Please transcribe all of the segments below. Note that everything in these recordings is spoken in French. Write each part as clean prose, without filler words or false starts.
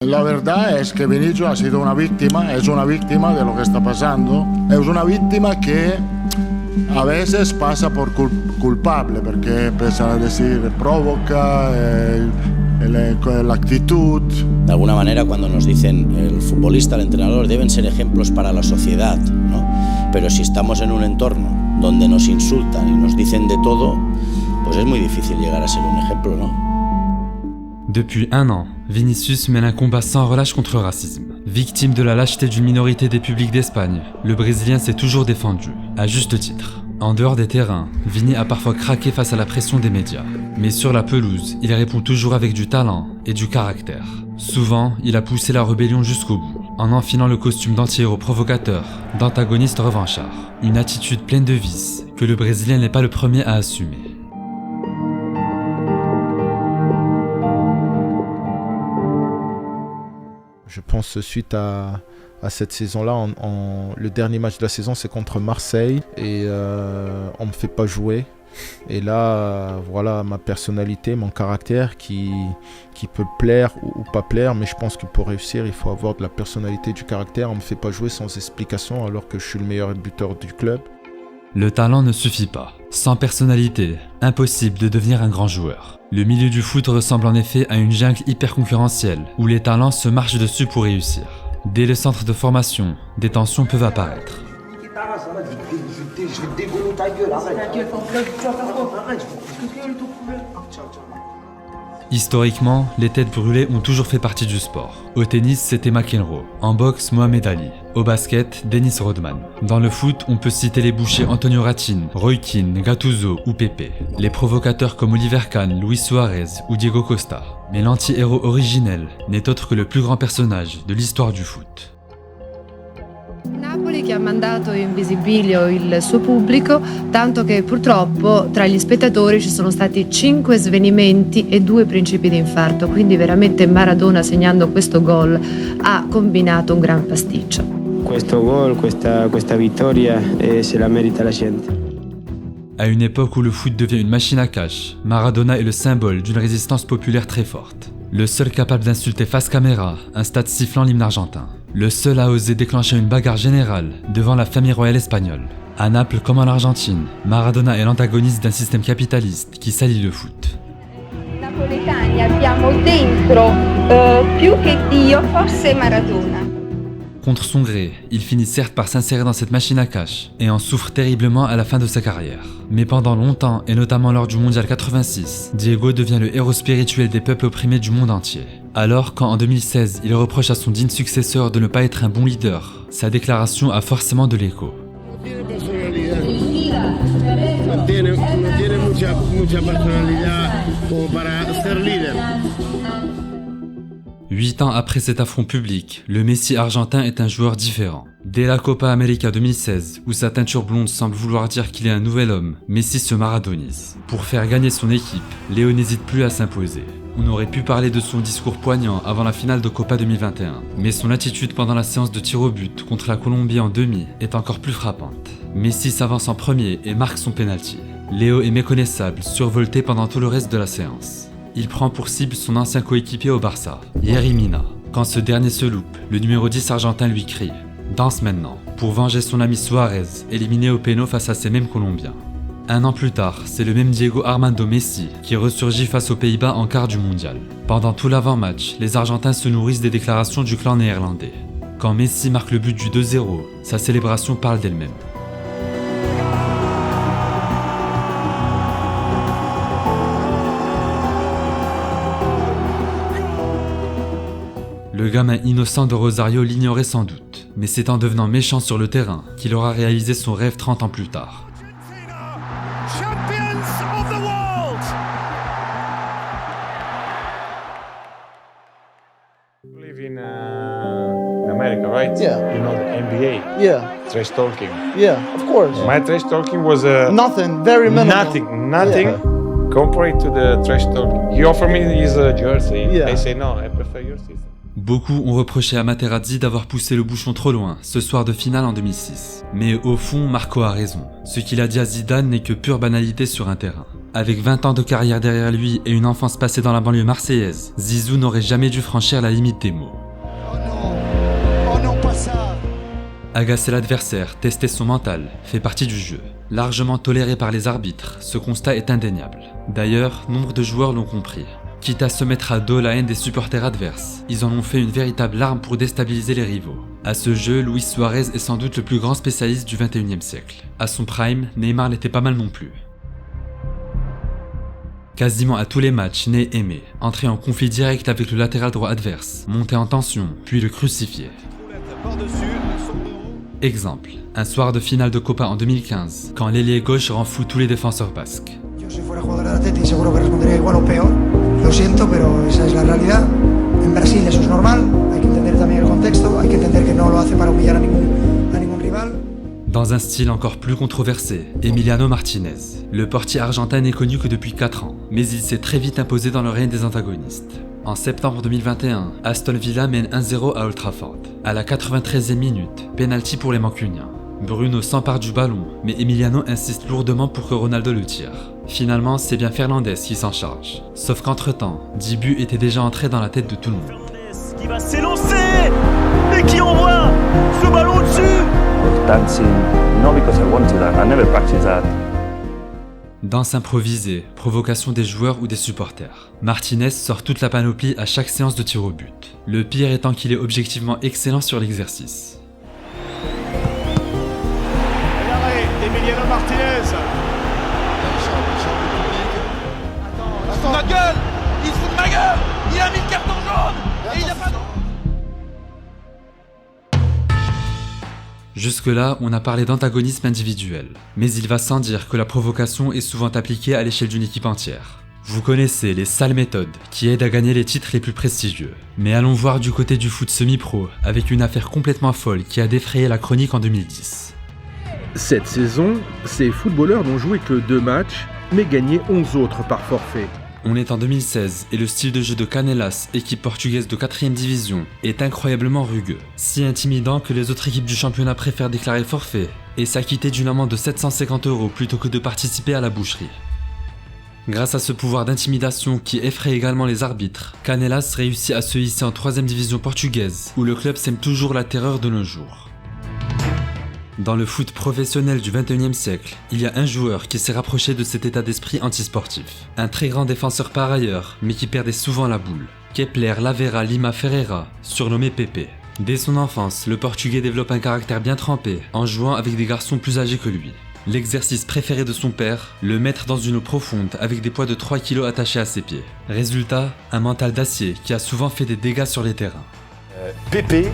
La verdad es que Vinicius ha sido una víctima, es una víctima de lo que está pasando, es una víctima que a veces pasa por culpable, porque empiezan a decir provoca, la actitud. De alguna manera, cuando nos dicen el futbolista, el entrenador, deben ser ejemplos para la sociedad, ¿no? Pero si estamos en un entorno donde nos insultan y nos dicen de todo, pues es muy difícil llegar a ser un ejemplo, ¿no? Depuis 1 an, Vinicius mène un combat sans relâche contre le racisme. Victime de la lâcheté d'une minorité des publics d'Espagne, le Brésilien s'est toujours défendu, à juste titre. En dehors des terrains, Vini a parfois craqué face à la pression des médias. Mais sur la pelouse, il répond toujours avec du talent et du caractère. Souvent, il a poussé la rébellion jusqu'au bout, en enfilant le costume d'anti-héros provocateur, d'antagoniste revanchard. Une attitude pleine de vices, que le Brésilien n'est pas le premier à assumer. Je pense suite à cette saison-là, le dernier match de la saison, c'est contre Marseille et on me fait pas jouer. Et là, voilà ma personnalité, mon caractère qui peut plaire ou pas plaire, mais je pense que pour réussir, il faut avoir de la personnalité, du caractère. On me fait pas jouer sans explication alors que je suis le meilleur buteur du club. Le talent ne suffit pas. Sans personnalité, impossible de devenir un grand joueur. Le milieu du foot ressemble en effet à une jungle hyper concurrentielle, où les talents se marchent dessus pour réussir. Dès le centre de formation, des tensions peuvent apparaître. Historiquement, les têtes brûlées ont toujours fait partie du sport. Au tennis, c'était McEnroe. En boxe, Mohamed Ali. Au basket, Dennis Rodman. Dans le foot, on peut citer les bouchers Antonio Rattin, Roy Keane, Gattuso ou Pepe. Les provocateurs comme Oliver Kahn, Luis Suarez ou Diego Costa. Mais l'anti-héros originel n'est autre que le plus grand personnage de l'histoire du foot. Napoli che ha mandato in visibilio il suo pubblico, tanto che purtroppo tra gli spettatori ci sono stati 5 svenimenti e 2 principi di infarto, quindi veramente Maradona segnando questo gol ha combinato un gran pasticcio. Questo gol, questa vittoria se la merita la gente. À une époque où le foot devient une machine à cash, Maradona est le symbole d'une résistance populaire très forte. Le seul capable d'insulter face caméra, un stade sifflant l'hymne argentin. Le seul à oser déclencher une bagarre générale devant la famille royale espagnole. À Naples comme en Argentine, Maradona est l'antagoniste d'un système capitaliste qui salit le foot. Napoletani abbiamo dentro più che Dio, forse Maradona. Contre son gré, il finit certes par s'insérer dans cette machine à cash et en souffre terriblement à la fin de sa carrière. Mais pendant longtemps, et notamment lors du Mondial 86, Diego devient le héros spirituel des peuples opprimés du monde entier. Alors, quand en 2016, il reproche à son digne successeur de ne pas être un bon leader, sa déclaration a forcément de l'écho. 8 ans après cet affront public, le Messi argentin est un joueur différent. Dès la Copa América 2016, où sa teinture blonde semble vouloir dire qu'il est un nouvel homme, Messi se maradonise. Pour faire gagner son équipe, Léo n'hésite plus à s'imposer. On aurait pu parler de son discours poignant avant la finale de Copa 2021, mais son attitude pendant la séance de tir au but contre la Colombie en demi est encore plus frappante. Messi s'avance en premier et marque son penalty. Léo est méconnaissable, survolté pendant tout le reste de la séance. Il prend pour cible son ancien coéquipier au Barça, Yerry Mina. Quand ce dernier se loupe, le numéro 10 argentin lui crie « Danse maintenant » pour venger son ami Suarez, éliminé au péno face à ces mêmes Colombiens. 1 an plus tard, c'est le même Diego Armando Messi qui ressurgit face aux Pays-Bas en quart du mondial. Pendant tout l'avant-match, les Argentins se nourrissent des déclarations du clan néerlandais. Quand Messi marque le but du 2-0, sa célébration parle d'elle-même. Le gamin innocent de Rosario l'ignorait sans doute, mais c'est en devenant méchant sur le terrain qu'il aura réalisé son rêve 30 ans plus tard. You live in America, right? Yeah. You know the NBA. Yeah, Trash talking. yeah, of course. My trash talking was Nothing, very minimal. nothing Yeah. compared to the trash talking. He offered me his jersey. Yeah. I say no, I prefer your season. Beaucoup ont reproché à Materazzi d'avoir poussé le bouchon trop loin ce soir de finale en 2006. Mais au fond, Marco a raison. Ce qu'il a dit à Zidane n'est que pure banalité sur un terrain. Avec 20 ans de carrière derrière lui et une enfance passée dans la banlieue marseillaise, Zizou n'aurait jamais dû franchir la limite des mots. Oh non, pas ça. Agacer l'adversaire, tester son mental, fait partie du jeu. Largement toléré par les arbitres, ce constat est indéniable. D'ailleurs, nombre de joueurs l'ont compris. Quitte à se mettre à dos la haine des supporters adverses, ils en ont fait une véritable arme pour déstabiliser les rivaux. À ce jeu, Luis Suarez est sans doute le plus grand spécialiste du 21e siècle. À son prime, Neymar l'était pas mal non plus. Quasiment à tous les matchs, Ney aimait entrer en conflit direct avec le latéral droit adverse, monter en tension, puis le crucifier. Exemple, un soir de finale de Copa en 2015, quand l'ailier gauche rend fou tous les défenseurs basques. Si fuera jugador del Atleti seguro que respondería igual o peor. Lo siento, pero esa es la realidad. En Brasil eso es normal, hay que entender también el contexto, hay que entender que no lo hace para humillar a ningún rival. Dans un style encore plus controversé, Emiliano Martinez. Le portier argentin n'est connu que depuis 4 ans, mais il s'est très vite imposé dans le règne des antagonistes. En septembre 2021, Aston Villa mène 1-0 à Old Trafford. À la 93e minute, penalty pour les Mancuniens. Bruno s'empare du ballon, mais Emiliano insiste lourdement pour que Ronaldo le tire. Finalement, c'est bien Fernandez qui s'en charge. Sauf qu'entre-temps, 10 buts étaient déjà entrés dans la tête de tout le monde. Fernandez qui va s'élancer et qui envoie ce ballon au-dessus. Dancing, not because I want to that, I never practice that. Danse improvisée, provocation des joueurs ou des supporters. Martinez sort toute la panoplie à chaque séance de tir au but. Le pire étant qu'il est objectivement excellent sur l'exercice. Emiliano Martinez. Attends, ma gueule. Il se fout de ma gueule. Il a mis le carton jaune. Et il a pas de... Jusque-là, on a parlé d'antagonisme individuel. Mais il va sans dire que la provocation est souvent appliquée à l'échelle d'une équipe entière. Vous connaissez les sales méthodes qui aident à gagner les titres les plus prestigieux. Mais allons voir du côté du foot semi-pro avec une affaire complètement folle qui a défrayé la chronique en 2010. Cette saison, ces footballeurs n'ont joué que 2 matchs, mais gagné 11 autres par forfait. On est en 2016 et le style de jeu de Canelas, équipe portugaise de 4ème division, est incroyablement rugueux. Si intimidant que les autres équipes du championnat préfèrent déclarer forfait et s'acquitter d'une amende de 750 € plutôt que de participer à la boucherie. Grâce à ce pouvoir d'intimidation qui effraie également les arbitres, Canelas réussit à se hisser en 3ème division portugaise, où le club sème toujours la terreur de nos jours. Dans le foot professionnel du 21e siècle, il y a un joueur qui s'est rapproché de cet état d'esprit antisportif. Un très grand défenseur par ailleurs, mais qui perdait souvent la boule. Kepler Lavera Lima Ferreira, surnommé Pepe. Dès son enfance, le Portugais développe un caractère bien trempé, en jouant avec des garçons plus âgés que lui. L'exercice préféré de son père, le mettre dans une eau profonde avec des poids de 3 kg attachés à ses pieds. Résultat, un mental d'acier qui a souvent fait des dégâts sur les terrains. Pepe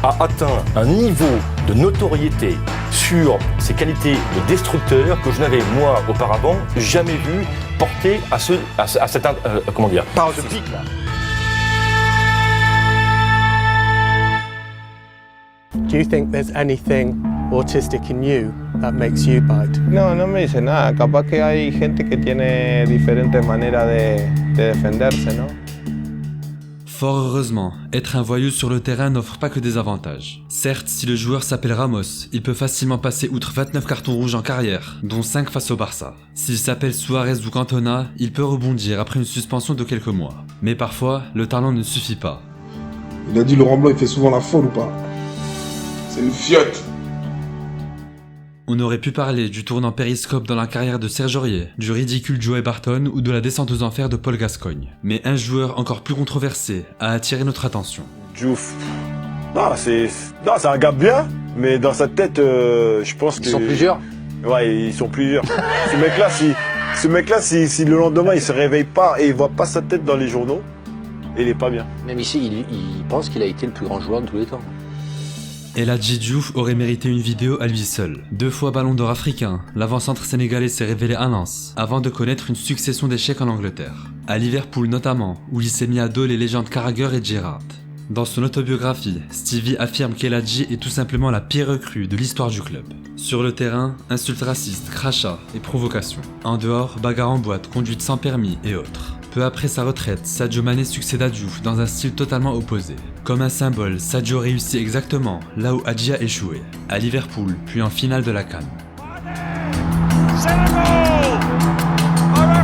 a atteint un niveau de notoriété sur ses qualités de destructeur que je n'avais moi auparavant jamais vu porter à cet pic là. Do you think there's anything autistic in you that makes you bite? No, no me dice nada. Capaz que hay gente que tiene diferentes maneras de defenderse, ¿no? Fort heureusement, être un voyou sur le terrain n'offre pas que des avantages. Certes, si le joueur s'appelle Ramos, il peut facilement passer outre 29 cartons rouges en carrière, dont 5 face au Barça. S'il s'appelle Suarez ou Cantona, il peut rebondir après une suspension de quelques mois. Mais parfois, le talent ne suffit pas. Il a dit Laurent Blanc, il fait souvent la folle ou pas? C'est une fiotte. On aurait pu parler du tournant périscope dans la carrière de Serge Aurier, du ridicule Joey Barton ou de la descente aux enfers de Paul Gascoigne. Mais un joueur encore plus controversé a attiré notre attention. Diouf. Non, c'est un gars bien, mais dans sa tête, je pense que... Ils sont plusieurs. Ouais, ils sont plusieurs. Ce mec-là, si le lendemain il se réveille pas et il voit pas sa tête dans les journaux, il est pas bien. Même ici, il pense qu'il a été le plus grand joueur de tous les temps. Eladji Diouf aurait mérité une vidéo à lui seul. 2 fois ballon d'or africain, l'avant-centre sénégalais s'est révélé à Lens, avant de connaître une succession d'échecs en Angleterre. À Liverpool notamment, où il s'est mis à dos les légendes Carragher et Gerrard. Dans son autobiographie, Stevie affirme qu'Eladji est tout simplement la pire recrue de l'histoire du club. Sur le terrain, insultes racistes, crachats et provocations. En dehors, bagarre en boîte, conduite sans permis et autres. Peu après sa retraite, Sadio Mané succède à Diouf dans un style totalement opposé. Comme un symbole, Sadio réussit exactement là où Hadji a échoué, à Liverpool, puis en finale de la CAN. C'est le goal!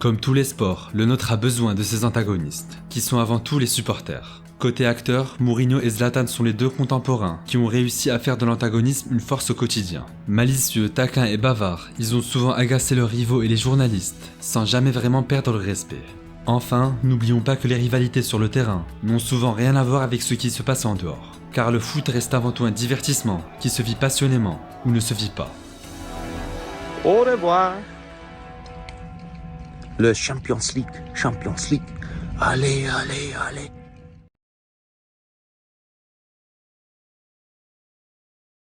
Comme tous les sports, le nôtre a besoin de ses antagonistes, qui sont avant tout les supporters. Côté acteurs, Mourinho et Zlatan sont les deux contemporains qui ont réussi à faire de l'antagonisme une force au quotidien. Malicieux, taquins et bavards, ils ont souvent agacé leurs rivaux et les journalistes, sans jamais vraiment perdre le respect. Enfin, n'oublions pas que les rivalités sur le terrain n'ont souvent rien à voir avec ce qui se passe en dehors, car le foot reste avant tout un divertissement qui se vit passionnément ou ne se vit pas. Au revoir. Le Champions League. Allez, allez, allez.